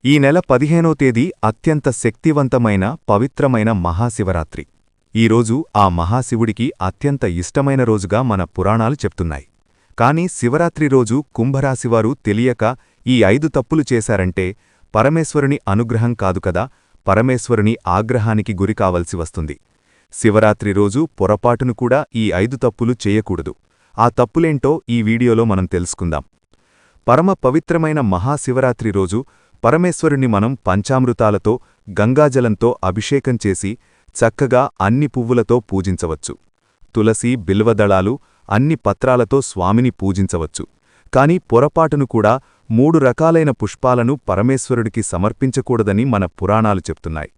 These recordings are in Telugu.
ఈ నెల 15వ తేదీ అత్యంత శక్తివంతమైన పవిత్రమైన మహాశివరాత్రి. ఈరోజు ఆ మహాశివుడికి అత్యంత ఇష్టమైన రోజుగా మన పురాణాలు చెప్తున్నాయి. కాని శివరాత్రి రోజు కుంభరాశివారు తెలియక ఈ 5 తప్పులు చేశారంటే పరమేశ్వరుని అనుగ్రహం కాదు కదా, పరమేశ్వరుని ఆగ్రహానికి గురికావలసి వస్తుంది. శివరాత్రి రోజు పొరపాటును కూడా ఈ 5 తప్పులు చేయకూడదు. ఆ తప్పులేంటో ఈ వీడియోలో మనం తెలుసుకుందాం. పరమ పవిత్రమైన మహాశివరాత్రి రోజు పరమేశ్వరుని మనం పంచామృతాలతో గంగాజలంతో అభిషేకం చేసి చక్కగా అన్ని పువ్వులతో పూజించవచ్చు. తులసి బిల్వదళాలు అన్ని పత్రాలతో స్వామిని పూజించవచ్చు. కాని పొరపాటును కూడా 3 రకాలైన పుష్పాలను పరమేశ్వరుడికి సమర్పించకూడదని మన పురాణాలు చెప్తున్నాయి.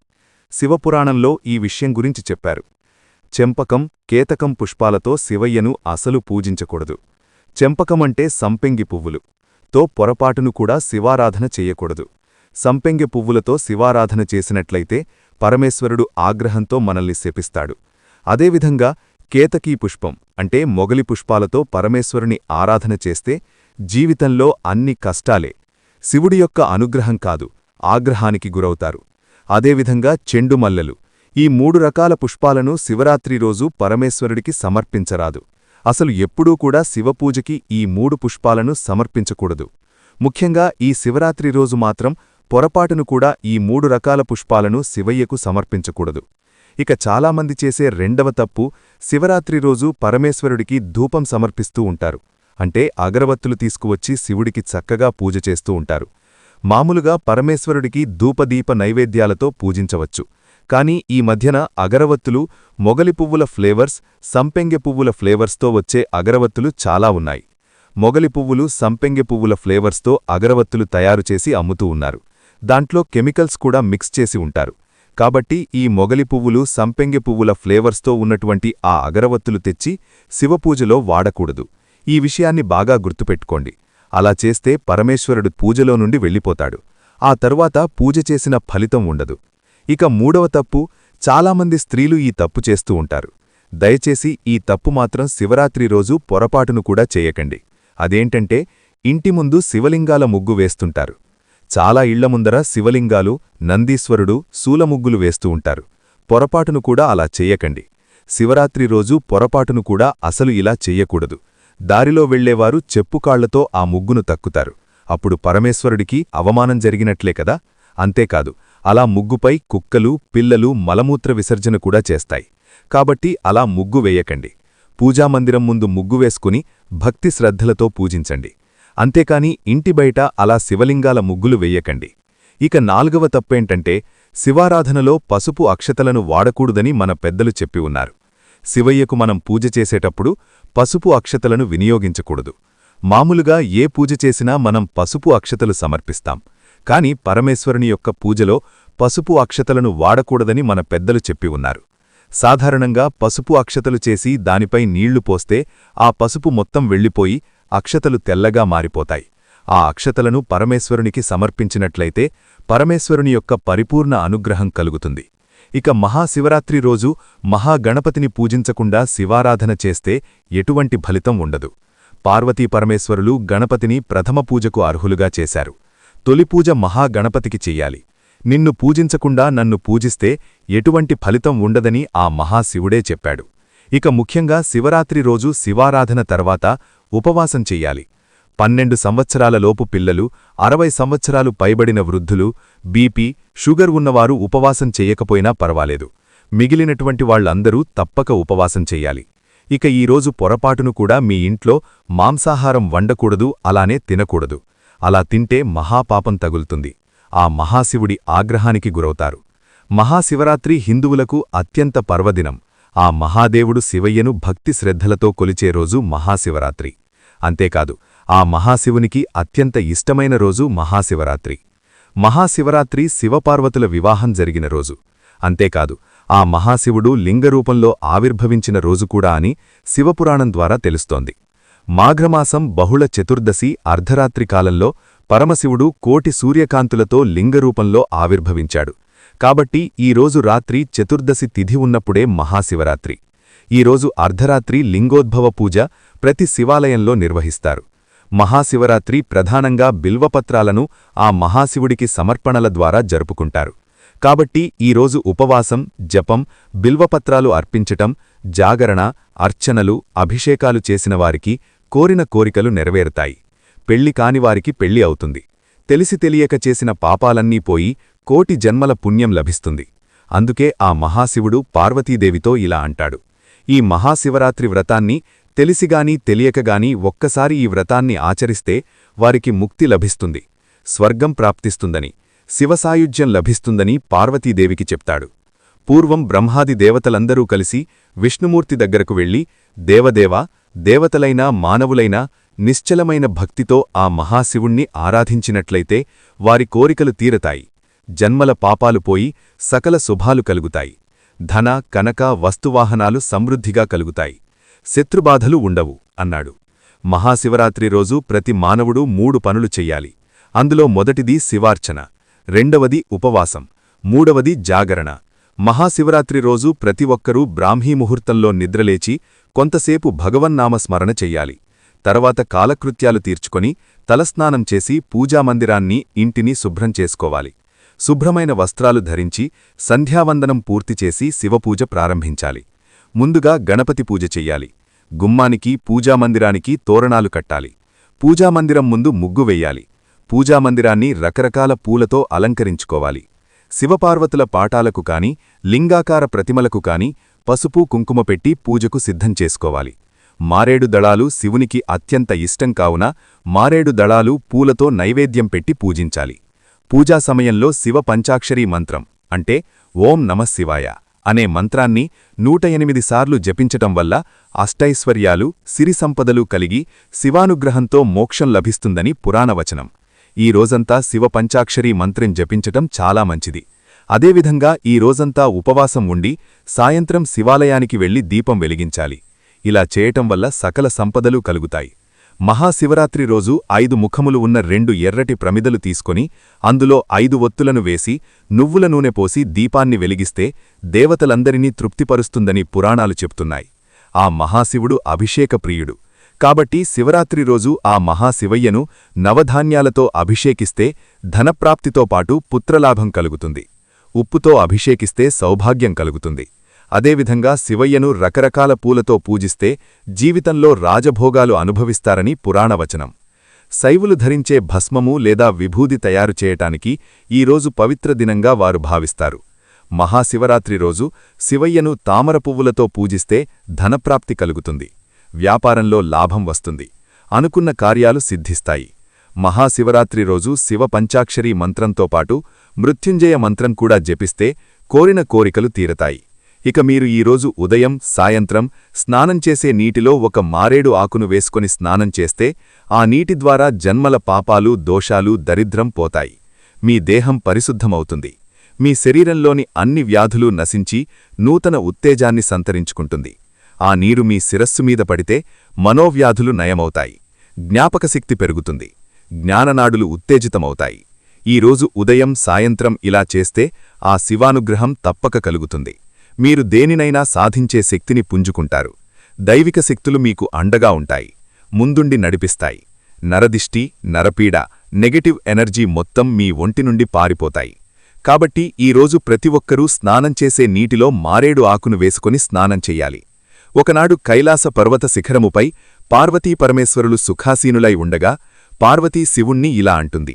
శివపురాణంలో ఈ విషయం గురించి చెప్పారు. చెంపకం, కేతకం పుష్పాలతో శివయ్యను అసలు పూజించకూడదు. చెంపకమంటే సంపెంగి పువ్వులు తో పొరపాటును కూడా శివారాధన చెయ్యకూడదు. సంపెంగె పువ్వులతో శివారాధన చేసినట్లయితే పరమేశ్వరుడు ఆగ్రహంతో మనల్ని శపిస్తాడు. అదేవిధంగా కేతకీ పుష్పం అంటే మొగలి పుష్పాలతో పరమేశ్వరుని ఆరాధన చేస్తే జీవితంలో అన్ని కష్టాలే, శివుడి యొక్క అనుగ్రహం కాదు, ఆగ్రహానికి గురవుతారు. అదేవిధంగా చెండుమల్లెలు, ఈ 3 రకాల పుష్పాలను శివరాత్రి రోజు పరమేశ్వరుడికి సమర్పించరాదు. అసలు ఎప్పుడూ కూడా శివపూజకి ఈ 3 పుష్పాలను సమర్పించకూడదు. ముఖ్యంగా ఈ శివరాత్రి రోజు మాత్రం పొరపాటును కూడా ఈ 3 రకాల పుష్పాలను శివయ్యకు సమర్పించకూడదు. ఇక చాలామంది చేసే రెండవ తప్పు, శివరాత్రి రోజు పరమేశ్వరుడికి ధూపం సమర్పిస్తూ ఉంటారు. అంటే అగరవత్తులు తీసుకువచ్చి శివుడికి చక్కగా పూజ చేస్తూ ఉంటారు. మామూలుగా పరమేశ్వరుడికి ధూపదీప నైవేద్యాలతో పూజించవచ్చు. కాని ఈ మధ్యన అగరవత్తులు, మొగలి పువ్వుల ఫ్లేవర్స్, సంపెంగె పువ్వుల ఫ్లేవర్స్తో వచ్చే అగరవత్తులు చాలా ఉన్నాయి. మొగలి పువ్వులు, సంపెంగె పువ్వుల ఫ్లేవర్స్తో అగరవత్తులు తయారుచేసి అమ్ముతూ ఉన్నారు. దాంట్లో కెమికల్స్ కూడా మిక్స్ చేసి ఉంటారు. కాబట్టి ఈ మొగలి పువ్వులు, సంపెంగె పువ్వుల ఫ్లేవర్స్తో ఉన్నటువంటి ఆ అగరవత్తులు తెచ్చి శివపూజలో వాడకూడదు. ఈ విషయాన్ని బాగా గుర్తుపెట్టుకోండి. అలా చేస్తే పరమేశ్వరుడు పూజలో నుండి వెళ్ళిపోతాడు. ఆ తరువాత పూజ చేసిన ఫలితం ఉండదు. ఇక 3వ తప్పు, చాలామంది స్త్రీలు ఈ తప్పు చేస్తూ ఉంటారు. దయచేసి ఈ తప్పు మాత్రం శివరాత్రి రోజు పొరపాటును కూడా చేయకండి. అదేంటంటే ఇంటి ముందు శివలింగాల ముగ్గు వేస్తుంటారు. చాలా ఇళ్ల ముందర శివలింగాలు, నందీశ్వరుడు, శూలముగ్గులు వేస్తూ ఉంటారు. పొరపాటును కూడా అలా చెయ్యకండి. శివరాత్రి రోజు పొరపాటును కూడా అసలు ఇలా చెయ్యకూడదు. దారిలో వెళ్లేవారు చెప్పుకాళ్లతో ఆ ముగ్గును తక్కుతారు. అప్పుడు పరమేశ్వరుడికి అవమానం జరిగినట్లే కదా. అంతేకాదు, అలా ముగ్గుపై కుక్కలు, పిల్లలు మలమూత్ర విసర్జన కూడా చేస్తాయి. కాబట్టి అలా ముగ్గు వేయకండి. పూజామందిరం ముందు ముగ్గు వేసుకుని భక్తి శ్రద్ధలతో పూజించండి. అంతేకాని ఇంటి బయట అలా శివలింగాల ముగ్గులు వెయ్యకండి. ఇక 4వ తప్పేంటంటే శివారాధనలో పసుపు అక్షతలను వాడకూడదని మన పెద్దలు చెప్పి ఉన్నారు. శివయ్యకు మనం పూజ చేసేటప్పుడు పసుపు అక్షతలను వినియోగించకూడదు. మామూలుగా ఏ పూజ చేసినా మనం పసుపు అక్షతలు సమర్పిస్తాం. కాని పరమేశ్వరుని యొక్క పూజలో పసుపు అక్షతలను వాడకూడదని మన పెద్దలు చెప్పి ఉన్నారు. సాధారణంగా పసుపు అక్షతలు చేసి దానిపై నీళ్లు పోస్తే ఆ పసుపు మొత్తం వెళ్ళిపోయి అక్షతలు తెల్లగా మారిపోతాయి. ఆ అక్షతలను పరమేశ్వరునికి సమర్పించినట్లయితే పరమేశ్వరుని యొక్క పరిపూర్ణ అనుగ్రహం కలుగుతుంది. ఇక మహాశివరాత్రి రోజు మహాగణపతిని పూజించకుండా శివారాధన చేస్తే ఎటువంటి ఫలితం ఉండదు. పార్వతీ పరమేశ్వరులు గణపతిని ప్రథమ పూజకు అర్హులుగా చేశారు. తొలిపూజ మహాగణపతికి చెయ్యాలి. నిన్ను పూజించకుండా నన్ను పూజిస్తే ఎటువంటి ఫలితం ఉండదని ఆ మహాశివుడే చెప్పాడు. ఇక ముఖ్యంగా శివరాత్రి రోజు శివారాధన తర్వాత ఉపవాసం చెయ్యాలి. 12 సంవత్సరాలలోపు పిల్లలు, 60 సంవత్సరాలు పైబడిన వృద్ధులు, బీపీ, షుగర్ ఉన్నవారు ఉపవాసం చెయ్యకపోయినా పర్వాలేదు. మిగిలినటువంటి వాళ్లందరూ తప్పక ఉపవాసం చెయ్యాలి. ఇక ఈరోజు పొరపాటును కూడా మీ ఇంట్లో మాంసాహారం వండకూడదు, అలానే తినకూడదు. అలా తింటే మహాపాపం తగులుతుంది. ఆ మహాశివుడి ఆగ్రహానికి గురవుతారు. మహాశివరాత్రి హిందువులకు అత్యంత పర్వదినం. ఆ మహాదేవుడు శివయ్యను భక్తి శ్రద్ధలతో కొలిచే రోజు మహాశివరాత్రి. అంతేకాదు, ఆ మహాశివునికి అత్యంత ఇష్టమైన రోజు మహాశివరాత్రి. మహాశివరాత్రి శివపార్వతుల వివాహం జరిగిన రోజు. అంతేకాదు, ఆ మహాశివుడు లింగరూపంలో ఆవిర్భవించిన రోజు కూడా అని శివపురాణం ద్వారా తెలుస్తోంది. మాఘమాసం బహుళ చతుర్దశి అర్ధరాత్రి కాలంలో పరమశివుడు కోటి సూర్యకాంతులతో లింగరూపంలో ఆవిర్భవించాడు. కాబట్టి ఈరోజు రాత్రి చతుర్దశి తిథి ఉన్నప్పుడే మహాశివరాత్రి. ఈరోజు అర్ధరాత్రి లింగోద్భవ పూజ ప్రతి శివాలయంలో నిర్వహిస్తారు. మహాశివరాత్రి ప్రధానంగా బిల్వపత్రాలను ఆ మహాశివుడికి సమర్పణల ద్వారా జరుపుకుంటారు. కాబట్టి ఈరోజు ఉపవాసం, జపం, బిల్వపత్రాలు అర్పించటం, జాగరణ, అర్చనలు, అభిషేకాలు చేసినవారికి కోరిన కోరికలు నెరవేరుతాయి. పెళ్లి కానివారికి పెళ్లి అవుతుంది. తెలిసి తెలియక చేసిన పాపాలన్నీ పోయి కోటి జన్మల పుణ్యం లభిస్తుంది. అందుకే ఆ మహాశివుడు పార్వతీదేవితో ఇలా అంటాడు: ఈ మహాశివరాత్రి వ్రతాన్ని తెలిసిగాని తెలియకగాని ఒక్కసారి ఈ వ్రతాన్ని ఆచరిస్తే వారికి ముక్తి లభిస్తుంది, స్వర్గం ప్రాప్తిస్తుందని, శివసాయుజ్యం లభిస్తుందని పార్వతీదేవికి చెప్తాడు. పూర్వం బ్రహ్మాది దేవతలందరూ కలిసి విష్ణుమూర్తి దగ్గరకు వెళ్లి, దేవదేవా, దేవతలైనా మానవులైనా నిశ్చలమైన భక్తితో ఆ మహాశివుణ్ణి ఆరాధించినట్లయితే వారి కోరికలు తీరతాయి, జన్మల పాపాలు పోయి సకల శుభాలు కలుగుతాయి, ధన, కనక, వస్తువాహనాలు సమృద్ధిగా కలుగుతాయి, శత్రుబాధలు ఉండవు అన్నాడు. మహాశివరాత్రి రోజు ప్రతి మానవుడు 3 పనులు చెయ్యాలి. అందులో మొదటిది శివార్చన, రెండవది ఉపవాసం, మూడవది జాగరణ. మహాశివరాత్రి రోజు ప్రతి ఒక్కరూ బ్రాహ్మీముహూర్తంలో నిద్రలేచి కొంతసేపు భగవన్నామస్మరణ చెయ్యాలి. తర్వాత కాలకృత్యాలు తీర్చుకొని తలస్నానం చేసి పూజామందిరాన్ని, ఇంటిని శుభ్రం చేసుకోవాలి. శుభ్రమైన వస్త్రాలు ధరించి సంధ్యావందనం పూర్తిచేసి శివపూజ ప్రారంభించాలి. ముందుగా గణపతి పూజ చెయ్యాలి. గుమ్మానికి, పూజామందిరానికి తోరణాలు కట్టాలి. పూజామందిరం ముందు ముగ్గు వెయ్యాలి. పూజామందిరాన్ని రకరకాల పూలతో అలంకరించుకోవాలి. శివపార్వతుల పాటాలకు కాని, లింగాకార ప్రతిమలకు కాని పసుపు, కుంకుమ పెట్టి పూజకు సిద్ధం చేసుకోవాలి. మారేడు దళాలు శివునికి అత్యంత ఇష్టం కావున మారేడు దళాలు, పూలతో నైవేద్యం పెట్టి పూజించాలి. పూజా సమయంలో శివ పంచాక్షరీ మంత్రం అంటే ఓం నమఃశివాయ అనే మంత్రాన్ని 108 సార్లు జపించటం వల్ల అష్టైశ్వర్యాలు, సిరి సంపదలు కలిగి శివానుగ్రహంతో మోక్షం లభిస్తుందని పురాణవచనం. ఈ రోజంతా శివ పంచాక్షరీ మంత్రం జపించటం చాలా మంచిది. అదేవిధంగా ఈ రోజంతా ఉపవాసం ఉండి సాయంత్రం శివాలయానికి వెళ్లి దీపం వెలిగించాలి. ఇలా చేయటం వల్ల సకల సంపదలు కలుగుతాయి. మహాశివరాత్రి రోజు 5 ముఖములు ఉన్న 2 ఎర్రటి ప్రమిదలు తీసుకొని అందులో 5 ఒత్తులను వేసి నువ్వుల నూనె పోసి దీపాన్ని వెలిగిస్తే దేవతలందరినీ తృప్తిపరుస్తుందని పురాణాలు చెప్తున్నాయి. ఆ మహాశివుడు అభిషేక ప్రియుడు. కాబట్టి శివరాత్రి రోజు ఆ మహాశివయ్యను నవధాన్యాలతో అభిషేకిస్తే ధనప్రాప్తితో పాటు పుత్రలాభం కలుగుతుంది. ఉప్పుతో అభిషేకిస్తే సౌభాగ్యం కలుగుతుంది. అదేవిధంగా శివయ్యను రకరకాల పూలతో పూజిస్తే జీవితంలో రాజభోగాలు అనుభవిస్తారని పురాణవచనం. శైవులు ధరించే భస్మము లేదా విభూది తయారు చేయటానికి ఈరోజు పవిత్ర దినంగా వారు భావిస్తారు. మహాశివరాత్రి రోజు శివయ్యను తామర పువ్వులతో పూజిస్తే ధనప్రాప్తి కలుగుతుంది. వ్యాపారంలో లాభం వస్తుంది. అనుకున్న కార్యాలు సిద్ధిస్తాయి. మహాశివరాత్రి రోజు శివ పంచాక్షరీ మంత్రంతో పాటు మృత్యుంజయ మంత్రం కూడా జపిస్తే కోరిన కోరికలు తీరతాయి. ఇక మీరు ఈరోజు ఉదయం, సాయంత్రం స్నానం చేసే నీటిలో ఒక మారేడు ఆకును వేసుకొని స్నానం చేస్తే ఆ నీటి ద్వారా జన్మల పాపాలు, దోషాలు, దరిద్రం పోతాయి. మీ దేహం పరిశుద్ధమవుతుంది. మీ శరీరంలోని అన్ని వ్యాధులు నశించి నూతన ఉత్తేజాన్ని సంతరించుకుంటుంది. ఆ నీరు మీ శిరస్సు మీద పడితే మనోవ్యాధులు నయమవుతాయి. జ్ఞాపకశక్తి పెరుగుతుంది. జ్ఞాననాడులు ఉత్తేజితమవుతాయి. ఈరోజు ఉదయం, సాయంత్రం ఇలా చేస్తే ఆ శివానుగ్రహం తప్పక కలుగుతుంది. మీరు దేనినైనా సాధించే శక్తిని పుంజుకుంటారు. దైవిక శక్తులు మీకు అండగా ఉంటాయి, ముందుండి నడిపిస్తాయి. నరదిష్టి, నరపీడ, నెగటివ్ ఎనర్జీ మొత్తం మీ ఒంటి నుండి పారిపోతాయి. కాబట్టి ఈరోజు ప్రతి ఒక్కరూ స్నానం చేసే నీటిలో మారేడు ఆకును వేసుకొని స్నానం చెయ్యాలి. ఒకనాడు కైలాస పర్వత శిఖరముపై పార్వతీపరమేశ్వరులు సుఖాసీనులై ఉండగా పార్వతీ శివుణ్ణి ఇలా అంటుంది: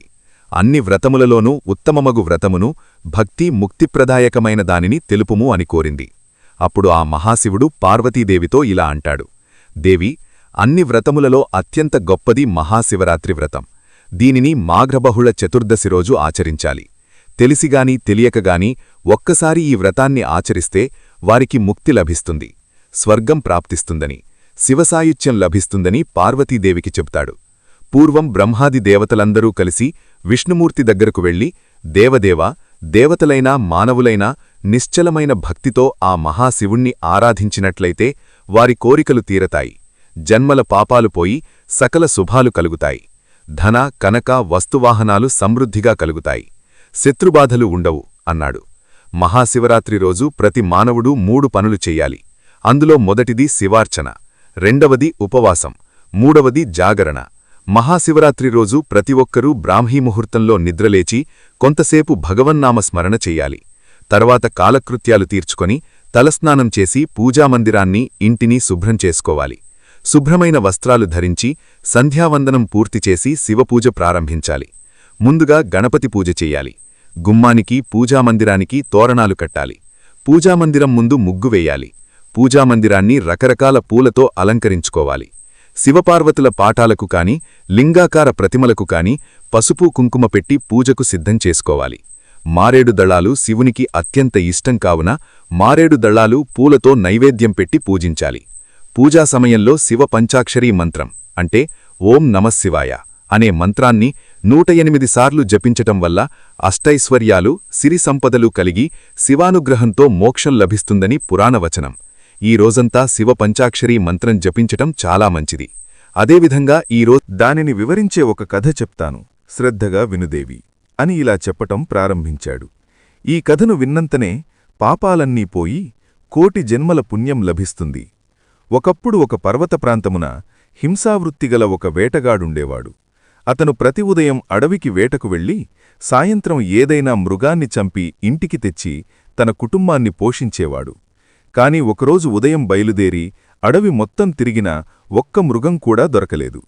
అన్ని వ్రతములలోనూ ఉత్తమమగు వ్రతమును, భక్తి ముక్తిప్రదాయకమైన దానిని తెలుపుము అని కోరింది. అప్పుడు ఆ మహాశివుడు పార్వతీదేవితో ఇలా అంటాడు: దేవి, అన్ని వ్రతములలో అత్యంత గొప్పది మహాశివరాత్రి వ్రతం. దీనిని మాఘ్రబహుళ చతుర్దశి రోజు ఆచరించాలి. తెలిసిగాని తెలియకగాని ఒక్కసారి ఈ వ్రతాన్ని ఆచరిస్తే వారికి ముక్తి లభిస్తుంది, స్వర్గం ప్రాప్తిస్తుందని, శివసాయుధ్యం లభిస్తుందని పార్వతీదేవికి చెప్తాడు. పూర్వం బ్రహ్మాది దేవతలందరూ కలిసి విష్ణుమూర్తి దగ్గరకు వెళ్లి, దేవదేవా, దేవతలైనా మానవులైనా నిశ్చలమైన భక్తితో ఆ మహాశివుణ్ణి ఆరాధించినట్లయితే వారి కోరికలు తీరతాయి, జన్మల పాపాలు పోయి సకల శుభాలు కలుగుతాయి, ధన, కనక, వస్తువాహనాలు సమృద్ధిగా కలుగుతాయి, శత్రుబాధలు ఉండవు అన్నాడు. మహాశివరాత్రి రోజు ప్రతి మానవుడు 3 పనులు చెయ్యాలి. అందులో మొదటిది శివార్చన, రెండవది ఉపవాసం, మూడవది జాగరణ. మహాశివరాత్రి రోజు ప్రతి ఒక్కరూ బ్రాహ్మీ ముహూర్తంలో నిద్రలేచి కొంతసేపు భగవన్నామ స్మరణ చెయ్యాలి. తర్వాత కాలకృత్యాలు తీర్చుకొని తలస్నానం చేసి పూజామందిరాన్ని ఇంటిని శుభ్రం చేసుకోవాలి. శుభ్రమైన వస్త్రాలు ధరించి సంధ్యావందనం పూర్తిచేసి శివపూజ ప్రారంభించాలి. ముందుగా గణపతి పూజ చెయ్యాలి. గుమ్మానికి పూజామందిరానికి తోరణాలు కట్టాలి. పూజామందిరం ముందు ముగ్గు వేయాలి. పూజామందిరాన్ని రకరకాల పూలతో అలంకరించుకోవాలి. శివపార్వతుల పాఠాలకు కాని లింగాకార ప్రతిమలకు కాని పసుపు కుంకుమ పెట్టి పూజకు సిద్ధం చేసుకోవాలి. మారేడు దళాలు శివునికి అత్యంత ఇష్టం కావున మారేడు దళాలు పూలతో నైవేద్యం పెట్టి పూజించాలి. పూజా సమయంలో శివ పంచాక్షరీ మంత్రం అంటే ఓం నమఃశివాయ అనే మంత్రాన్ని 108 సార్లు జపించటం వల్ల అష్టైశ్వర్యాలు సిరి సంపదలు కలిగి శివానుగ్రహంతో మోక్షం లభిస్తుందని పురాణవచనం. ఈ రోజంతా శివ పంచాక్షరీ మంత్రం జపించటం చాలా మంచిది. అదేవిధంగా దానిని వివరించే ఒక కథ చెప్తాను, శ్రద్ధగా వినుదేవి అని ఇలా చెప్పటం ప్రారంభించాడు. ఈ కథను విన్నంతనే పాపాలన్నీ పోయి కోటి జన్మల పుణ్యం లభిస్తుంది. ఒకప్పుడు ఒక పర్వత ప్రాంతమున హింసావృత్తిగల ఒక వేటగాడుండేవాడు. అతను ప్రతి ఉదయం అడవికి వేటకు వెళ్లి సాయంత్రం ఏదైనా మృగాన్ని చంపి ఇంటికి తెచ్చి తన కుటుంబాన్ని పోషించేవాడు. కాని ఒకరోజు ఉదయం బయలుదేరి అడవి మొత్తం తిరిగినా ఒక్క మృగం కూడా దొరకలేదు.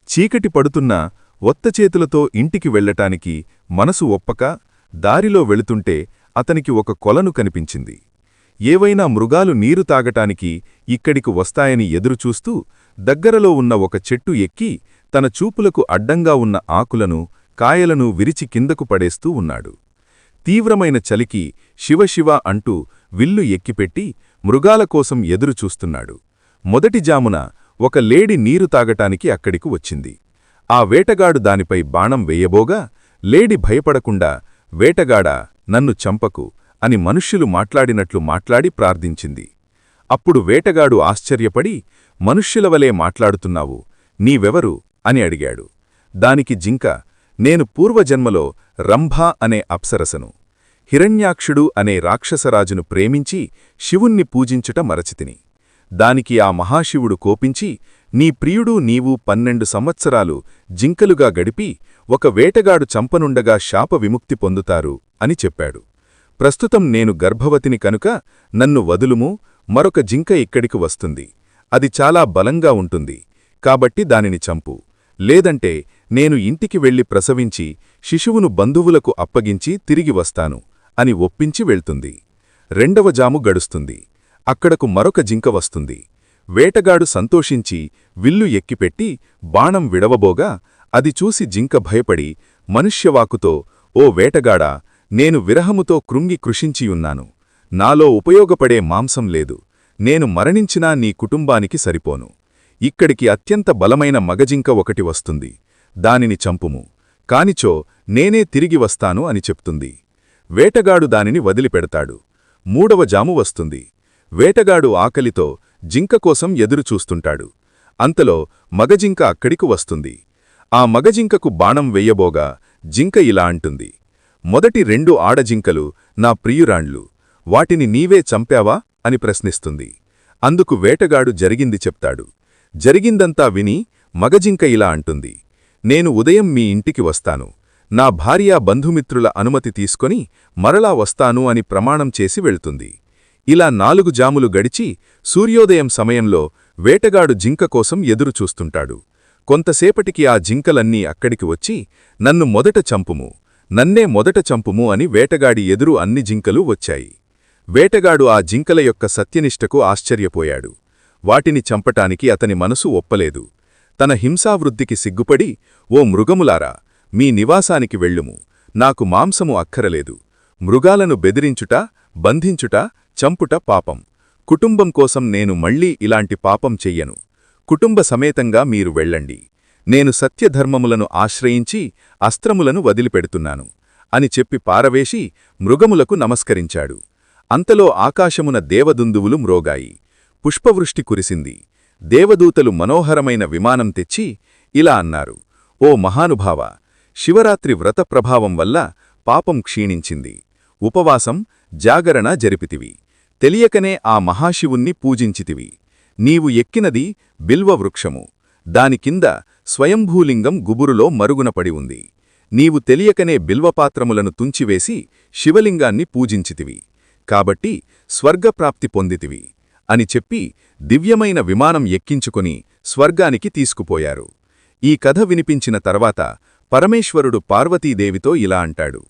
చీకటి పడుతున్నా ఒత్తచేతులతో ఇంటికి వెళ్లటానికి మనసు ఒప్పక దారిలో వెళుతుంటే అతనికి ఒక కొలను కనిపించింది. ఏవైనా మృగాలు నీరు తాగటానికి ఇక్కడికి వస్తాయని ఎదురుచూస్తూ దగ్గరలో ఉన్న ఒక చెట్టు ఎక్కి తన చూపులకు అడ్డంగా ఉన్న ఆకులను కాయలను విరిచి కిందకు పడేస్తూ ఉన్నాడు. తీవ్రమైన చలికి శివశివ అంటూ విల్లు ఎక్కిపెట్టి మృగాల కోసం ఎదురుచూస్తున్నాడు. మొదటి జామున ఒక లేడి నీరు తాగటానికి అక్కడికి వచ్చింది. ఆ వేటగాడు దానిపై బాణం వేయబోగా లేడి భయపడకుండా వేటగాడా నన్ను చంపకు అని మనుష్యులు మాట్లాడినట్లు మాట్లాడి ప్రార్థించింది. అప్పుడు వేటగాడు ఆశ్చర్యపడి మనుష్యులవలే మాట్లాడుతున్నావు, నీవెవరు అని అడిగాడు. దానికి జింక, నేను పూర్వజన్మలో రంభా అనే అప్సరసను, హిరణ్యాక్షుడు అనే రాక్షసరాజును ప్రేమించి శివుణ్ణి పూజించుట మరచితిని. దానికి ఆ మహాశివుడు కోపించి నీ ప్రియుడు నీవు 12 సంవత్సరాలు జింకలుగా గడిపి ఒక వేటగాడు చంపనుండగా శాప విముక్తి పొందుతారు అని చెప్పాడు. ప్రస్తుతం నేను గర్భవతిని కనుక నన్ను వదులుము, మరొక జింక ఇక్కడికి వస్తుంది. అది చాలా బలంగా ఉంటుంది కాబట్టి దానిని చంపు, లేదంటే నేను ఇంటికి వెళ్లి ప్రసవించి శిశువును బంధువులకు అప్పగించి తిరిగి వస్తాను అని ఒప్పించి వెళ్తుంది. రెండవ జాము గడుస్తుంది. అక్కడకు మరొక జింక వస్తుంది. వేటగాడు సంతోషించి విల్లు ఎక్కిపెట్టి బాణం విడవబోగా అది చూసి జింక భయపడి మనుష్యవాకుతో, ఓ వేటగాడా, నేను విరహముతో కృంగి కృషించియున్నాను. నాలో ఉపయోగపడే మాంసం లేదు. నేను మరణించినా నీ కుటుంబానికి సరిపోను. ఇక్కడికి అత్యంత బలమైన మగజింక ఒకటి వస్తుంది. దానిని చంపుము, కానిచో నేనే తిరిగి వస్తాను అని చెప్తుంది. వేటగాడు దానిని వదిలిపెడతాడు. మూడవ జాము వస్తుంది. వేటగాడు ఆకలితో జింక కోసం ఎదురుచూస్తుంటాడు. అంతలో మగజింక అక్కడికి వస్తుంది. ఆ మగజింకకు బాణం వెయ్యబోగా జింక ఇలా అంటుంది, మొదటి 2 ఆడజింకలు నా ప్రియురాండ్లు, వాటిని నీవే చంపావా అని ప్రశ్నిస్తుంది. అందుకు వేటగాడు జరిగింది చెప్తాడు. జరిగిందంతా విని మగజింక ఇలా అంటుంది, నేను ఉదయం మీ ఇంటికి వస్తాను. నా భార్యా బంధుమిత్రుల అనుమతి తీసుకొని మరలా వస్తాను అని ప్రమాణం చేసి వెళ్తుంది. ఇలా 4 జాములు గడిచి సూర్యోదయం సమయంలో వేటగాడు జింక కోసం ఎదురుచూస్తుంటాడు. కొంతసేపటికి ఆ జింకలన్నీ అక్కడికి వచ్చి నన్ను మొదట చంపుము, నన్నే మొదట చంపుము అని వేటగాడి ఎదురు అన్ని జింకలు వచ్చాయి. వేటగాడు ఆ జింకల యొక్క సత్యనిష్టకు ఆశ్చర్యపోయాడు. వాటిని చంపటానికి అతని మనసు ఒప్పలేదు. తన హింసావృద్ధికి సిగ్గుపడి, ఓ మృగములారా, మీ నివాసానికి వెళ్ళుము, నాకు మాంసము అక్కరలేదు. మృగాలను బెదిరించుట, బంధించుట, చంపుట పాపం. కుటుంబం కోసం నేను మళ్లీ ఇలాంటి పాపం చెయ్యను. కుటుంబ సమేతంగా మీరు వెళ్ళండి. నేను సత్యధర్మములను ఆశ్రయించి అస్త్రములను వదిలిపెడుతున్నాను అని చెప్పి పారవేసి మృగములకు నమస్కరించాడు. అంతలో ఆకాశమున దేవదుందువులు మ్రోగాయి. పుష్పవృష్టి కురిసింది. దేవదూతలు మనోహరమైన విమానం తెచ్చి ఇలా అన్నారు, ఓ మహానుభావ, శివరాత్రి వ్రత ప్రభావం వల్ల పాపం క్షీణించింది. ఉపవాసం, జాగరణ జరిపితివి. తెలియకనే ఆ మహాశివుణ్ణి పూజించితివి. నీవు ఎక్కినది బిల్వవృక్షము. దాని కింద స్వయంభూలింగం గుబురులో మరుగునపడి ఉంది. నీవు తెలియకనే బిల్వపాత్రములను తుంచివేసి శివలింగాన్ని పూజించితివి. కాబట్టి స్వర్గప్రాప్తి పొందితివి అని చెప్పి దివ్యమైన విమానం ఎక్కించుకుని స్వర్గానికి తీసుకుపోయారు. ఈ కథ వినిపించిన తర్వాత పరమేశ్వరుడు పార్వతీదేవితో ఇలా అంటాడు: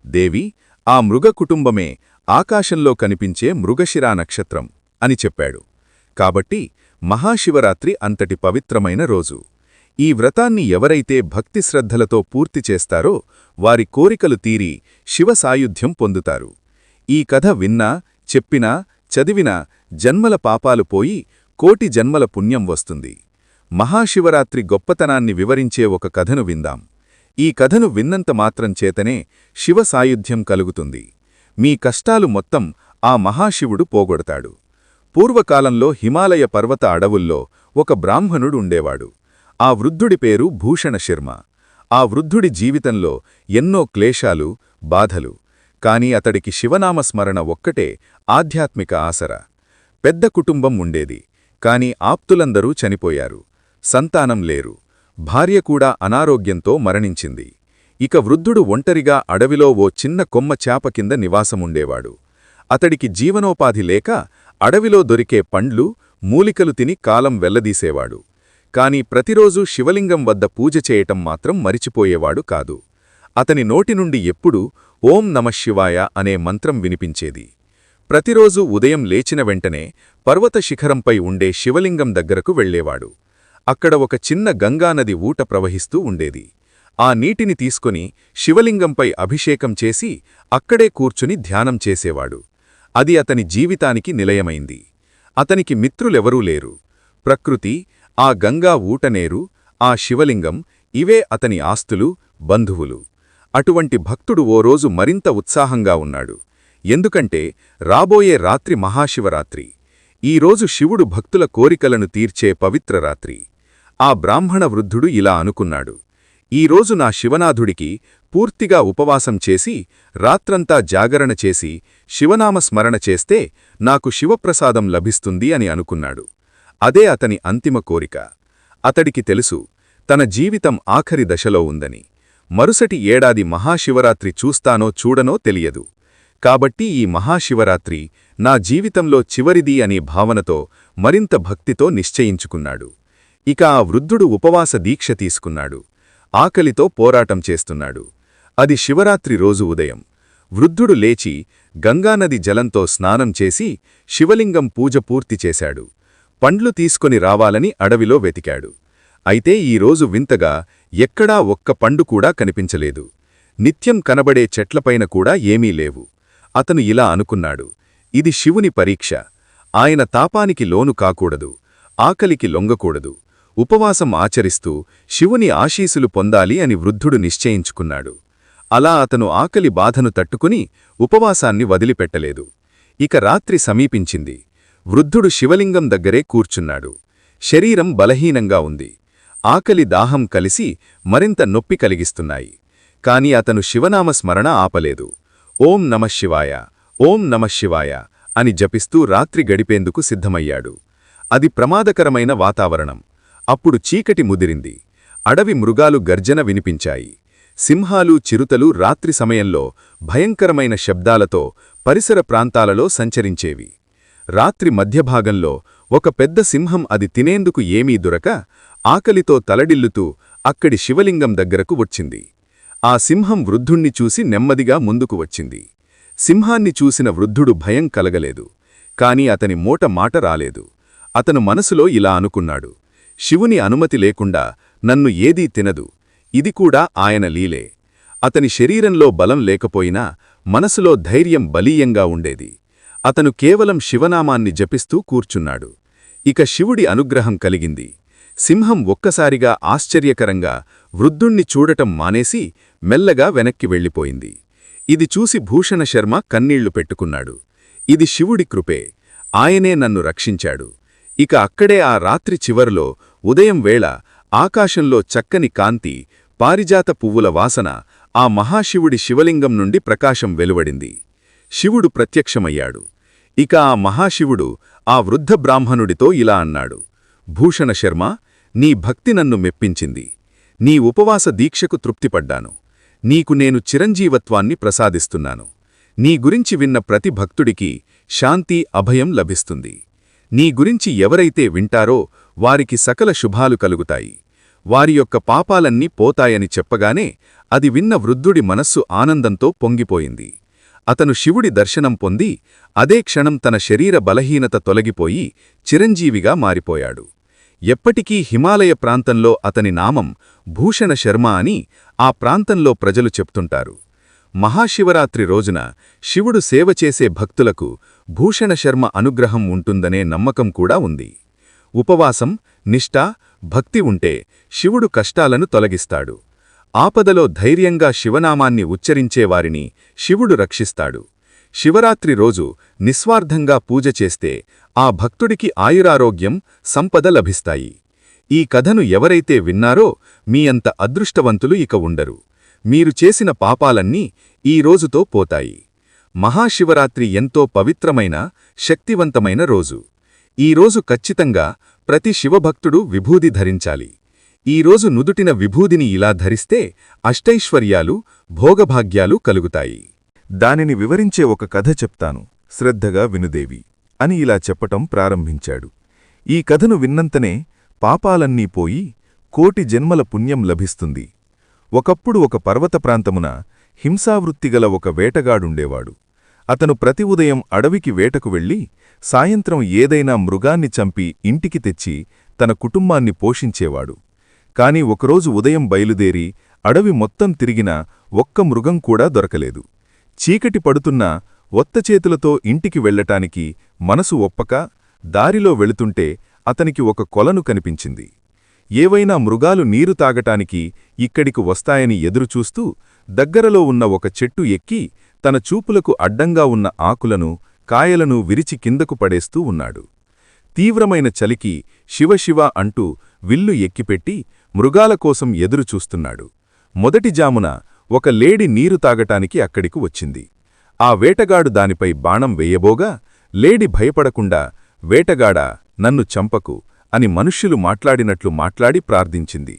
దేవి, ఆ మృగ కుటుంబమే ఆకాశంలో కనిపించే మృగశిరా నక్షత్రం అని చెప్పాడు. కాబట్టి మహాశివరాత్రి అంతటి పవిత్రమైన రోజు. ఈ వ్రతాన్ని ఎవరైతే భక్తిశ్రద్ధలతో పూర్తి చేస్తారో వారి కోరికలు తీరి శివ సాయుధ్యం పొందుతారు. ఈ కథ విన్నా, చెప్పినా, చదివినా జన్మల పాపాలు పోయి కోటి జన్మల పుణ్యం వస్తుంది. మహాశివరాత్రి గొప్పతనాన్ని వివరించే ఒక కథను విందాం. ఈ కథను విన్నంత మాత్రం చేతనే శివ సాయుధ్యం కలుగుతుంది. మీ కష్టాలు మొత్తం ఆ మహాశివుడు పోగొడతాడు. పూర్వకాలంలో హిమాలయ పర్వత అడవుల్లో ఒక బ్రాహ్మణుడు ఉండేవాడు. ఆ వృద్ధుడి పేరు భూషణశర్మ. ఆ వృద్ధుడి జీవితంలో ఎన్నో క్లేశాలు, బాధలు. కాని అతడికి శివనామస్మరణ ఒక్కటే ఆధ్యాత్మిక ఆసర. పెద్ద కుటుంబం ఉండేది, కాని ఆప్తులందరూ చనిపోయారు. సంతానం లేరు. భార్య కూడా అనారోగ్యంతో మరణించింది. ఇక వృద్ధుడు ఒంటరిగా అడవిలో ఓ చిన్న కొమ్మ చాప కింద నివాసముండేవాడు. అతడికి జీవనోపాధి లేక అడవిలో దొరికే పండ్లు, మూలికలు తిని కాలం వెల్లదీసేవాడు. కాని ప్రతిరోజూ శివలింగం వద్ద పూజ చేయటం మాత్రం మరిచిపోయేవాడు కాదు. అతని నోటి నుండి ఎప్పుడూ ఓం నమఃశివాయ అనే మంత్రం వినిపించేది. ప్రతిరోజూ ఉదయం లేచిన వెంటనే పర్వత శిఖరంపై ఉండే శివలింగం దగ్గరకు వెళ్లేవాడు. అక్కడ ఒక చిన్న గంగానది ఊట ప్రవహిస్తూ ఉండేది. ఆ నీటిని తీసుకొని శివలింగంపై అభిషేకం చేసి అక్కడే కూర్చుని ధ్యానం చేసేవాడు. అది అతని జీవితానికి నిలయమైంది. అతనికి మిత్రులెవరూ లేరు. ప్రకృతి, ఆ గంగా ఊటనేరు, ఆ శివలింగం, ఇవే అతని ఆస్తులు, బంధువులు. అటువంటి భక్తుడు ఓ రోజు మరింత ఉత్సాహంగా ఉన్నాడు. ఎందుకంటే రాబోయే రాత్రి మహాశివరాత్రి. ఈ రోజు శివుడు భక్తుల కోరికలను తీర్చే పవిత్ర రాత్రి. ఆ బ్రాహ్మణ వృద్ధుడు ఇలా అనుకున్నాడు: ఈరోజు నా శివనాథుడికి పూర్తిగా ఉపవాసం చేసి రాత్రంతా జాగరణ చేసి శివనామస్మరణ చేస్తే నాకు శివప్రసాదం లభిస్తుంది అని అనుకున్నాడు. అదే అతని అంతిమ కోరిక. అతడికి తెలుసు, తన జీవితం ఆఖరి దశలో ఉందని. మరుసటి ఏడాది మహాశివరాత్రి చూస్తానో చూడనో తెలియదు. కాబట్టి ఈ మహాశివరాత్రి నా జీవితంలో చివరిది అనే భావనతో మరింత భక్తితో నిశ్చయించుకున్నాడు. ఇక ఆ వృద్ధుడు ఉపవాస దీక్ష తీసుకున్నాడు. ఆకలితో పోరాటం చేస్తున్నాడు. అది శివరాత్రి రోజు ఉదయం. వృద్ధుడు లేచి గంగానది జలంతో స్నానం చేసి శివలింగం పూజ పూర్తి చేశాడు. పండ్లు తీసుకొని రావాలని అడవిలో వెతికాడు. అయితే ఈరోజు వింతగా ఎక్కడా ఒక్క పండు కూడా కనిపించలేదు. నిత్యం కనబడే చెట్లపైన కూడా ఏమీ లేవు. అతను ఇలా అనుకున్నాడు: ఇది శివుని పరీక్ష. ఆయన తాపానికి లోను కాకూడదు, ఆకలికి లొంగకూడదు. ఉపవాసం ఆచరిస్తూ శివుని ఆశీసులు పొందాలి అని వృద్ధుడు నిశ్చయించుకున్నాడు. అలా అతను ఆకలి బాధను తట్టుకుని ఉపవాసాన్ని వదిలిపెట్టలేదు. ఇక రాత్రి సమీపించింది. వృద్ధుడు శివలింగం దగ్గరే కూర్చున్నాడు. శరీరం బలహీనంగా ఉంది. ఆకలి దాహం కలిసి మరింత నొప్పి కలిగిస్తున్నాయి. కాని అతను శివనామస్మరణ ఆపలేదు. ఓం నమఃశివాయ, ఓం నమఃశివాయ అని జపిస్తూ రాత్రి గడిపేందుకు సిద్ధమయ్యాడు. అది ప్రమాదకరమైన వాతావరణం. అప్పుడు చీకటి ముదిరింది. అడవి మృగాలు గర్జన వినిపించాయి. సింహాలు, చిరుతలు రాత్రి సమయంలో భయంకరమైన శబ్దాలతో పరిసర ప్రాంతాలలో సంచరించేవి. రాత్రి మధ్యభాగంలో ఒక పెద్ద సింహం అది తినేందుకు ఏమీ దొరక ఆకలితో తలడిల్లుతూ అక్కడి శివలింగం దగ్గరకు వచ్చింది. ఆ సింహం వృద్ధుణ్ణి చూసి నెమ్మదిగా ముందుకు వచ్చింది. సింహాన్ని చూసిన వృద్ధుడు భయం కలగలేదు. కాని అతని మాట రాలేదు. అతను మనసులో ఇలా అనుకున్నాడు: శివుని అనుమతి లేకుండా నన్ను ఏదీ తినదు. ఇది కూడా ఆయన లీలే. అతని శరీరంలో బలం లేకపోయినా మనసులో ధైర్యం బలీయంగా ఉండేది. అతను కేవలం శివనామాన్ని జపిస్తూ కూర్చున్నాడు. ఇక శివుడి అనుగ్రహం కలిగింది. సింహం ఒక్కసారిగా ఆశ్చర్యకరంగా వృద్ధుణ్ణి చూడటం మానేసి మెల్లగా వెనక్కి వెళ్ళిపోయింది. ఇది చూసి భూషణశర్మ కన్నీళ్లు పెట్టుకున్నాడు. ఇది శివుడి కృపే. ఆయనే నన్ను రక్షించాడు. ఇక అక్కడే ఆ రాత్రి చివరిలో ఉదయం వేళ ఆకాశంలో చక్కని కాంతి, పారిజాత పువ్వుల వాసన ఆ మహాశివుడి శివలింగం నుండి ప్రకాశం వెలువడింది. శివుడు ప్రత్యక్షమయ్యాడు. ఇక ఆ మహాశివుడు ఆ వృద్ధ బ్రాహ్మణుడితో ఇలా అన్నాడు: భూషణశర్మ, నీ భక్తి నన్ను మెప్పించింది. నీ ఉపవాస దీక్షకు తృప్తిపడ్డాను. నీకు నేను చిరంజీవత్వాన్ని ప్రసాదిస్తున్నాను. నీ గురించి విన్న ప్రతి భక్తుడికి శాంతి, అభయం లభిస్తుంది. నీ గురించి ఎవరైతే వింటారో వారికి సకల శుభాలు కలుగుతాయి. వారి యొక్క పాపాలన్నీ పోతాయని చెప్పగానే అది విన్న వృద్ధుడి మనస్సు ఆనందంతో పొంగిపోయింది. అతను శివుడి దర్శనం పొంది అదే క్షణం తన శరీర బలహీనత తొలగిపోయి చిరంజీవిగా మారిపోయాడు. ఎప్పటికీ హిమాలయ ప్రాంతంలో అతని నామం భూషణ శర్మ అని ఆ ప్రాంతంలో ప్రజలు చెప్తుంటారు. మహాశివరాత్రి రోజున శివుడు సేవ చేసే భక్తులకు భూషణ శర్మ అనుగ్రహం ఉంటుందనే నమ్మకం కూడా ఉంది. ఉపవాసం, నిష్ఠ, భక్తి ఉంటే శివుడు కష్టాలను తొలగిస్తాడు. ఆపదలో ధైర్యంగా శివనామాన్ని ఉచ్చరించేవారిని శివుడు రక్షిస్తాడు. శివరాత్రి రోజు నిస్వార్థంగా పూజ చేస్తే ఆ భక్తుడికి ఆయురారోగ్యం, సంపద లభిస్తాయి. ఈ కథను ఎవరైతే విన్నారో మీ అంత అదృష్టవంతులు ఇక ఉండరు. మీరు చేసిన పాపాలన్నీ ఈ రోజుతో పోతాయి. మహాశివరాత్రి ఎంతో పవిత్రమైన, శక్తివంతమైన రోజు. ఈ రోజు ఖచ్చితంగా ప్రతి శివభక్తుడు విభూది ధరించాలి. ఈ రోజు నుదుటిన విభూదిని ఇలా ధరిస్తే అష్టైశ్వర్యాలు, భోగభాగ్యాలు కలుగుతాయి. దానిని వివరించే ఒక కథ చెప్తాను, శ్రద్ధగా వినుదేవి అని ఇలా చెప్పటం ప్రారంభించాడు. ఈ కథను విన్నంతనే పాపాలన్నీ పోయి కోటి జన్మల పుణ్యం లభిస్తుంది. ఒకప్పుడు ఒక పర్వత ప్రాంతమున హింసావృత్తిగల ఒక వేటగాడుండేవాడు. అతను ప్రతి ఉదయం అడవికి వేటకు వెళ్లి సాయంత్రం ఏదైనా మృగాన్ని చంపి ఇంటికి తెచ్చి తన కుటుంబాన్ని పోషించేవాడు. కాని ఒకరోజు ఉదయం బయలుదేరి అడవి మొత్తం తిరిగినా ఒక్క మృగం కూడా దొరకలేదు. చీకటి పడుతున్నా ఒత్తచేతులతో ఇంటికి వెళ్లటానికి మనసు ఒప్పక దారిలో వెళుతుంటే అతనికి ఒక కొలను కనిపించింది. ఏవైనా మృగాలు నీరు తాగటానికి ఇక్కడికి వస్తాయని ఎదురుచూస్తూ దగ్గరలో ఉన్న ఒక చెట్టు ఎక్కి తన చూపులకు అడ్డంగా ఉన్న ఆకులను, కాయలను విరిచి కిందకు పడేస్తూ ఉన్నాడు. తీవ్రమైన చలికి శివశివ అంటూ విల్లు ఎక్కిపెట్టి మృగాల కోసం ఎదురుచూస్తున్నాడు. మొదటి జామున ఒక లేడి నీరు తాగటానికి అక్కడికి వచ్చింది. ఆ వేటగాడు దానిపై బాణం వెయ్యబోగా లేడి భయపడకుండా, వేటగాడా, నన్ను చంపకు అని మనుష్యులు మాట్లాడినట్లు మాట్లాడి ప్రార్థించింది.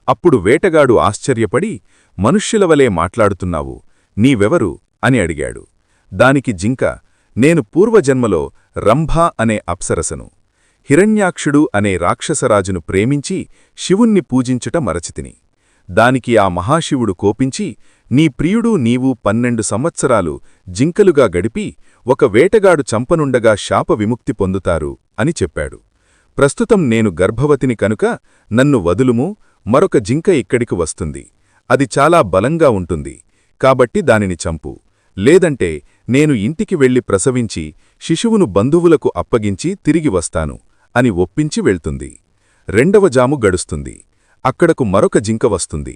అప్పుడు వేటగాడు ఆశ్చర్యపడి, మనుష్యులవలే మాట్లాడుతున్నావు, నీవెవరు అని అడిగాడు. దానికి జింక, నేను పూర్వజన్మలో రంభా అనే అప్సరసను, హిరణ్యాక్షుడు అనే రాక్షసరాజును ప్రేమించి శివుణ్ణి పూజించుట మరచితిని. దానికి ఆ మహాశివుడు కోపించి, నీ ప్రియుడు నీవు 12 సంవత్సరాలు జింకలుగా గడిపి ఒక వేటగాడు చంపనుండగా శాప విముక్తి పొందుతారు అని చెప్పాడు. ప్రస్తుతం నేను గర్భవతిని కనుక నన్ను వదులుము, మరొక జింక ఇక్కడికి వస్తుంది. అది చాలా బలంగా ఉంటుంది, కాబట్టి దానిని చంపు. లేదంటే నేను ఇంటికి వెళ్లి ప్రసవించి శిశువును బంధువులకు అప్పగించి తిరిగి వస్తాను అని ఒప్పించి వెళ్తుంది. రెండవ జాము గడుస్తుంది. అక్కడకు మరొక జింక వస్తుంది.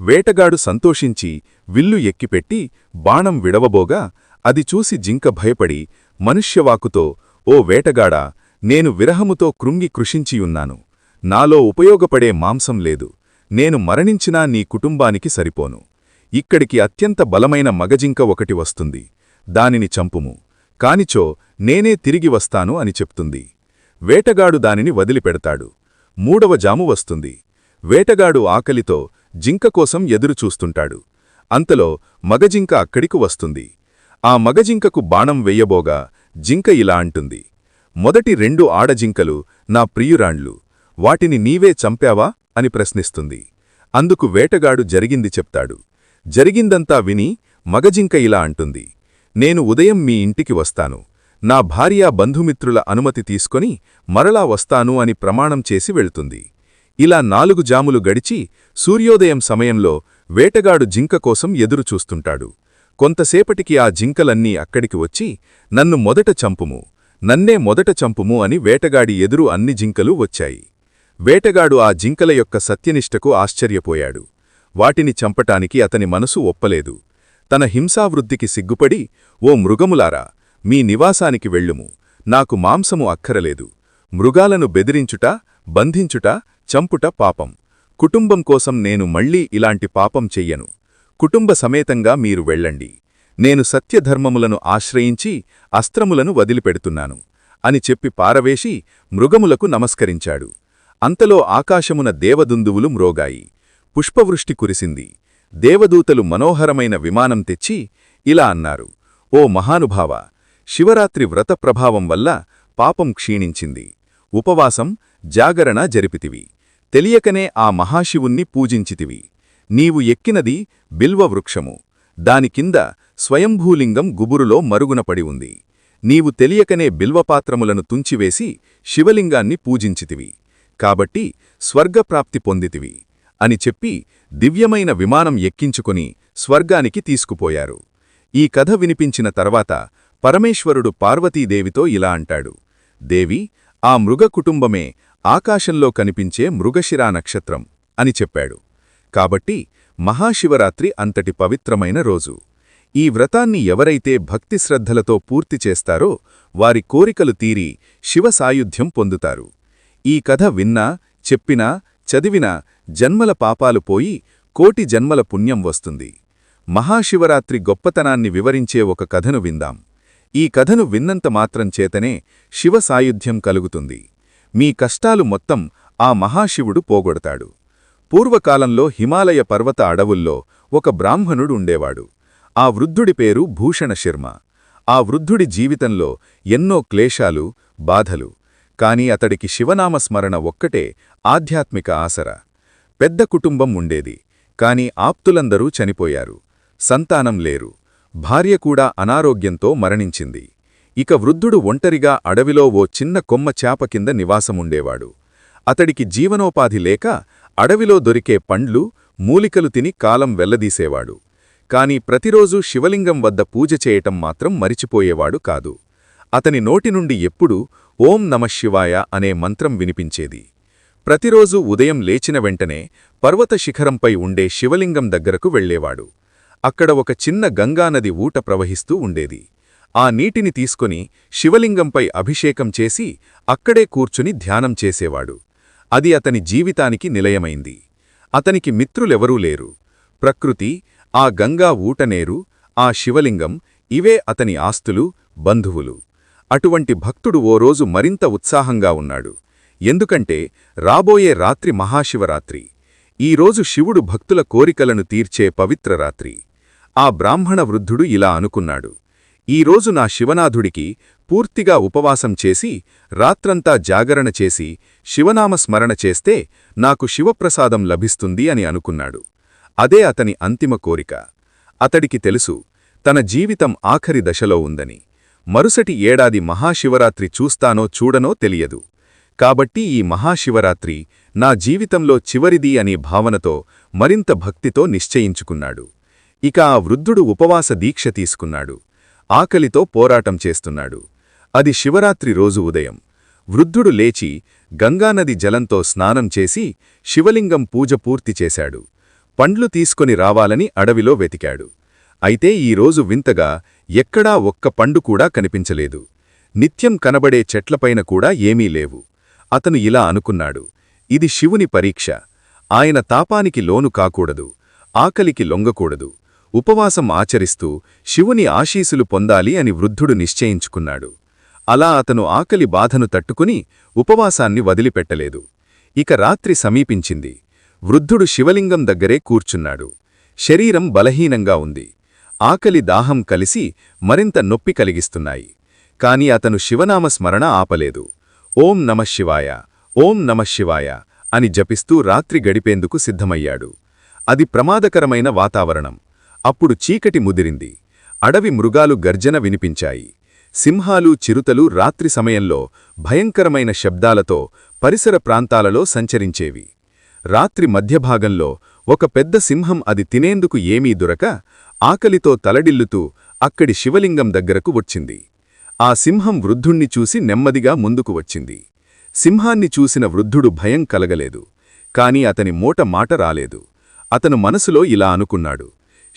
వేటగాడు సంతోషించి విల్లు ఎక్కిపెట్టి బాణం విడవబోగా అది చూసి జింక భయపడి మనుష్యవాకుతో, ఓ వేటగాడా, నేను విరహముతో కృంగి కృషించియున్నాను. నాలో ఉపయోగపడే మాంసం లేదు. నేను మరణించినా నీ కుటుంబానికి సరిపోను. ఇక్కడికి అత్యంత బలమైన మగజింక ఒకటి వస్తుంది. దానిని చంపుము. కానిచో నేనే తిరిగి వస్తాను అని చెప్తుంది. వేటగాడు దానిని వదిలిపెడతాడు. మూడవ జాము వస్తుంది. వేటగాడు ఆకలితో జింక కోసం ఎదురుచూస్తుంటాడు. అంతలో మగజింక అక్కడికి వస్తుంది. ఆ మగజింకకు బాణం వెయ్యబోగా జింక ఇలా అంటుంది, మొదటి 2 ఆడజింకలు నా ప్రియురాండ్లు, వాటిని నీవే చంపావా అని ప్రశ్నిస్తుంది. అందుకు వేటగాడు జరిగింది చెప్తాడు. జరిగిందంతా విని మగజింక ఇలా అంటుంది, నేను ఉదయం మీ ఇంటికి వస్తాను. నా భార్యా బంధుమిత్రుల అనుమతి తీసుకొని మరలా వస్తాను అని ప్రమాణం చేసి వెళ్తుంది. ఇలా 4 జాములు గడిచి సూర్యోదయం సమయంలో వేటగాడు జింక కోసం ఎదురుచూస్తుంటాడు. కొంతసేపటికి ఆ జింకలన్నీ అక్కడికి వచ్చి, నన్ను మొదట చంపుము, నన్నే మొదట చంపుము అని వేటగాడి ఎదురు అన్ని జింకలు వచ్చాయి. వేటగాడు ఆ జింకల యొక్క సత్యనిష్టకు ఆశ్చర్యపోయాడు. వాటిని చంపటానికి అతని మనసు ఒప్పలేదు. తన హింసావృద్ధికి సిగ్గుపడి, ఓ మృగములారా, మీ నివాసానికి వెళ్ళుము, నాకు మాంసము అక్కరలేదు. మృగాలను బెదిరించుట, బంధించుట, చంపుట పాపం. కుటుంబం కోసం నేను మళ్లీ ఇలాంటి పాపం చెయ్యను. కుటుంబ సమేతంగా మీరు వెళ్ళండి. నేను సత్యధర్మములను ఆశ్రయించి అస్త్రములను వదిలిపెడుతున్నాను అని చెప్పి పారవేసి మృగములకు నమస్కరించాడు. అంతలో ఆకాశమున దేవదుందువులు మ్రోగాయి. పుష్పవృష్టి కురిసింది. దేవదూతలు మనోహరమైన విమానం తెచ్చి ఇలా అన్నారు: ఓ మహానుభావ, శివరాత్రి వ్రత ప్రభావం వల్ల పాపం క్షీణించింది. ఉపవాసం, జాగరణ జరిపితివి. తెలియకనే ఆ మహాశివుణ్ణి పూజించితివి. నీవు ఎక్కినది బిల్వవృక్షము. దాని కింద స్వయంభూలింగం గుబురులో మరుగునపడి ఉంది. నీవు తెలియకనే బిల్వపాత్రములను తుంచివేసి శివలింగాన్ని పూజించితివి. కాబట్టి స్వర్గప్రాప్తి పొందితివి అని చెప్పి దివ్యమైన విమానం ఎక్కించుకొని స్వర్గానికి తీసుకుపోయారు. ఈ కథ వినిపించిన తర్వాత పరమేశ్వరుడు పార్వతీదేవితో ఇలా అంటాడు: దేవి, ఆ మృగ కుటుంబమే ఆకాశంలో కనిపించే మృగశిరా నక్షత్రం అని చెప్పాడు. కాబట్టి మహాశివరాత్రి అంతటి పవిత్రమైన రోజు. ఈ వ్రతాన్ని ఎవరైతే భక్తిశ్రద్ధలతో పూర్తి చేస్తారో వారి కోరికలు తీరి శివ సాయుధ్యం పొందుతారు. ఈ కథ విన్నా, చెప్పినా, చదివినా జన్మల పాపాలు పోయి కోటి జన్మల పుణ్యం వస్తుంది. మహాశివరాత్రి గొప్పతనాన్ని వివరించే ఒక కథను విందాం. ఈ కథను విన్నంత మాత్రం చేతనే శివ సాయుధ్యం కలుగుతుంది. మీ కష్టాలు మొత్తం ఆ మహాశివుడు పోగొడతాడు. పూర్వకాలంలో హిమాలయ పర్వత అడవుల్లో ఒక బ్రాహ్మణుడు ఉండేవాడు. ఆ వృద్ధుడి పేరు భూషణ శర్మ. ఆ వృద్ధుడి జీవితంలో ఎన్నో క్లేశాలు, బాధలు. కాని అతడికి శివనామస్మరణ ఒక్కటే ఆధ్యాత్మిక ఆసరా. పెద్ద కుటుంబం ఉండేది, కాని ఆప్తులందరూ చనిపోయారు. సంతానం లేరు. భార్య కూడా అనారోగ్యంతో మరణించింది. ఇక వృద్ధుడు ఒంటరిగా అడవిలో ఓ చిన్న కొమ్మ చాప కింద నివాసముండేవాడు. అతడికి జీవనోపాధి లేక అడవిలో దొరికే పండ్లు, మూలికలు తిని కాలం వెల్లదీసేవాడు. కాని ప్రతిరోజూ శివలింగం వద్ద పూజ చేయటం మాత్రం మరిచిపోయేవాడు కాదు. అతని నోటి నుండి ఎప్పుడూ ఓం నమఃశివాయ అనే మంత్రం వినిపించేది. ప్రతిరోజూ ఉదయం లేచిన వెంటనే పర్వత శిఖరంపై ఉండే శివలింగం దగ్గరకు వెళ్లేవాడు. అక్కడ ఒక చిన్న గంగానది ఊట ప్రవహిస్తూ ఉండేది. ఆ నీటిని తీసుకొని శివలింగంపై అభిషేకం చేసి అక్కడే కూర్చుని ధ్యానం చేసేవాడు. అది అతని జీవితానికి నిలయమైంది. అతనికి మిత్రులెవరూ లేరు. ప్రకృతి, ఆ గంగా ఊటనేరు, ఆ శివలింగం, ఇవే అతని ఆస్తులు, బంధువులు. అటువంటి భక్తుడు ఓ రోజు మరింత ఉత్సాహంగా ఉన్నాడు. ఎందుకంటే రాబోయే రాత్రి మహాశివరాత్రి. ఈరోజు శివుడు భక్తుల కోరికలను తీర్చే పవిత్ర రాత్రి. ఆ బ్రాహ్మణ వృద్ధుడు ఇలా అనుకున్నాడు: ఈరోజు నా శివనాథుడికి పూర్తిగా ఉపవాసం చేసి రాత్రంతా జాగరణ చేసి శివనామస్మరణ చేస్తే నాకు శివప్రసాదం లభిస్తుంది అని అనుకున్నాడు. అదే అతని అంతిమ కోరిక. అతడికి తెలుసు, తన జీవితం ఆఖరి దశలో ఉందని. మరుసటి ఏడాది మహాశివరాత్రి చూస్తానో చూడనో తెలియదు. కాబట్టి ఈ మహాశివరాత్రి నా జీవితంలో చివరిది అనే భావనతో మరింత భక్తితో నిశ్చయించుకున్నాడు. ఇక ఆ వృద్ధుడు ఉపవాస దీక్ష తీసుకున్నాడు. ఆకలితో పోరాటం చేస్తున్నాడు. అది శివరాత్రి రోజు ఉదయం. వృద్ధుడు లేచి గంగానది జలంతో స్నానం చేసి శివలింగం పూజ పూర్తి చేశాడు. పండ్లు తీసుకొని రావాలని అడవిలో వెతికాడు. అయితే ఈరోజు వింతగా ఎక్కడా ఒక్క పండు కూడా కనిపించలేదు. నిత్యం కనబడే చెట్లపైన కూడా ఏమీ లేవు. అతను ఇలా అనుకున్నాడు: ఇది శివుని పరీక్ష. ఆయన తాపానికి లోను కాకూడదు, ఆకలికి లొంగకూడదు. ఉపవాసం ఆచరిస్తూ శివుని ఆశీసులు పొందాలి అని వృద్ధుడు నిశ్చయించుకున్నాడు. అలా అతను ఆకలి బాధను తట్టుకుని ఉపవాసాన్ని వదిలిపెట్టలేదు. ఇక రాత్రి సమీపించింది. వృద్ధుడు శివలింగం దగ్గరే కూర్చున్నాడు. శరీరం బలహీనంగా ఉంది. ఆకలి దాహం కలిసి మరింత నొప్పి కలిగిస్తున్నాయి. కాని అతను శివనామస్మరణ ఆపలేదు. ఓం నమఃశివాయ, ఓం నమఃశివాయ అని జపిస్తూ రాత్రి గడిపేందుకు సిద్ధమయ్యాడు. అది ప్రమాదకరమైన వాతావరణం. అప్పుడు చీకటి ముదిరింది. అడవి మృగాలు గర్జన వినిపించాయి. సింహాలు, చిరుతలు రాత్రి సమయంలో భయంకరమైన శబ్దాలతో పరిసర ప్రాంతాలలో సంచరించేవి. రాత్రి మధ్యభాగంలో ఒక పెద్ద సింహం అది తినేందుకు ఏమీ దొరక ఆకలితో తలడిల్లుతూ అక్కడి శివలింగం దగ్గరకు వచ్చింది. ఆ సింహం వృద్ధుణ్ణి చూసి నెమ్మదిగా ముందుకు వచ్చింది. సింహాన్ని చూసిన వృద్ధుడు భయం కలగలేదు. కాని అతని మోట మాట రాలేదు. అతను మనసులో ఇలా అనుకున్నాడు: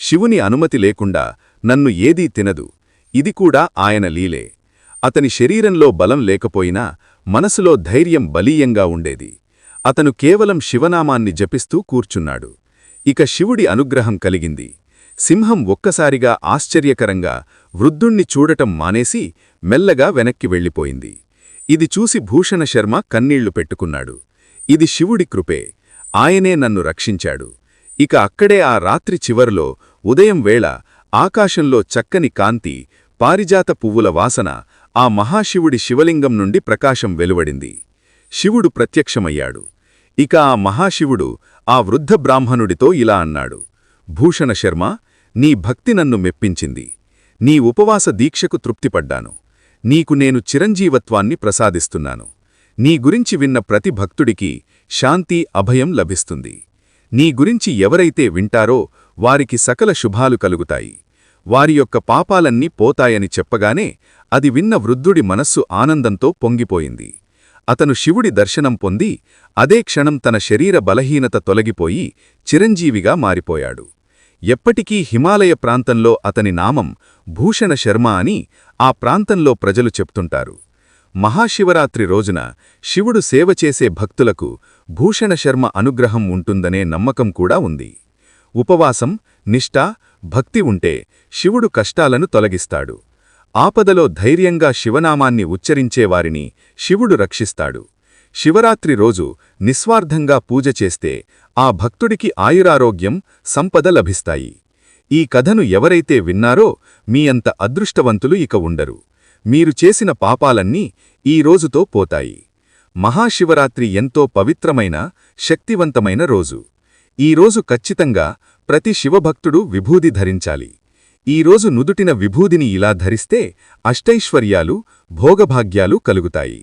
శివుని అనుమతి లేకుండా నన్ను ఏదీ తినదు. ఇది కూడా ఆయన లీలే. అతని శరీరంలో బలం లేకపోయినా మనసులో ధైర్యం బలీయంగా ఉండేది. అతను కేవలం శివనామాన్ని జపిస్తూ కూర్చున్నాడు. ఇక శివుడి అనుగ్రహం కలిగింది. సింహం ఒక్కసారిగా ఆశ్చర్యకరంగా వృద్ధుణ్ణి చూడటం మానేసి మెల్లగా వెనక్కి వెళ్ళిపోయింది. ఇది చూసి భూషణ శర్మ కన్నీళ్లు పెట్టుకున్నాడు. ఇది శివుడి కృపే. ఆయనే నన్ను రక్షించాడు. ఇక అక్కడే ఆ రాత్రి చివర్లో ఉదయం వేళ ఆకాశంలో చక్కని కాంతి, పారిజాత పువ్వుల వాసన, ఆ మహాశివుడి శివలింగం నుండి ప్రకాశం వెలువడింది. శివుడు ప్రత్యక్షమయ్యాడు. ఇక ఆ మహాశివుడు ఆ వృద్ధ బ్రాహ్మణుడితో ఇలా అన్నాడు: భూషణ శర్మ, నీ భక్తి నన్ను మెప్పించింది. నీ ఉపవాస దీక్షకు తృప్తిపడ్డాను. నీకు నేను చిరంజీవత్వాన్ని ప్రసాదిస్తున్నాను. నీ గురించి విన్న ప్రతి భక్తుడికి శాంతి, అభయం లభిస్తుంది. నీ గురించి ఎవరైతే వింటారో వారికి సకల శుభాలు కలుగుతాయి. వారి యొక్క పాపాలన్నీ పోతాయని చెప్పగానే అది విన్న వృద్ధుడి మనస్సు ఆనందంతో పొంగిపోయింది. అతను శివుడి దర్శనం పొంది అదే క్షణం తన శరీర బలహీనత తొలగిపోయి చిరంజీవిగా మారిపోయాడు. ఎప్పటికీ హిమాలయ ప్రాంతంలో అతని నామం భూషణ శర్మ అని ఆ ప్రాంతంలో ప్రజలు చెప్తుంటారు. మహాశివరాత్రి రోజున శివుడు సేవ చేసే భక్తులకు భూషణ శర్మ అనుగ్రహం ఉంటుందనే నమ్మకం కూడా ఉంది. ఉపవాసం, నిష్ఠ, భక్తి ఉంటే శివుడు కష్టాలను తొలగిస్తాడు. ఆపదలో ధైర్యంగా శివనామాన్ని ఉచ్చరించేవారిని శివుడు రక్షిస్తాడు. శివరాత్రి రోజు నిస్వార్థంగా పూజ చేస్తే ఆ భక్తుడికి ఆయురారోగ్యం, సంపద లభిస్తాయి. ఈ కథను ఎవరైతే విన్నారో మీ అంత అదృష్టవంతులు ఇక ఉండరు. మీరు చేసిన పాపాలన్నీ ఈ రోజుతో పోతాయి. మహాశివరాత్రి ఎంతో పవిత్రమైన, శక్తివంతమైన రోజు. ఈ రోజు ఖచ్చితంగా ప్రతి శివభక్తుడు విభూది ధరించాలి. ఈ రోజు నుదుటిన విభూదిని ఇలా ధరిస్తే అష్టైశ్వర్యాలు, భోగభాగ్యాలు కలుగుతాయి.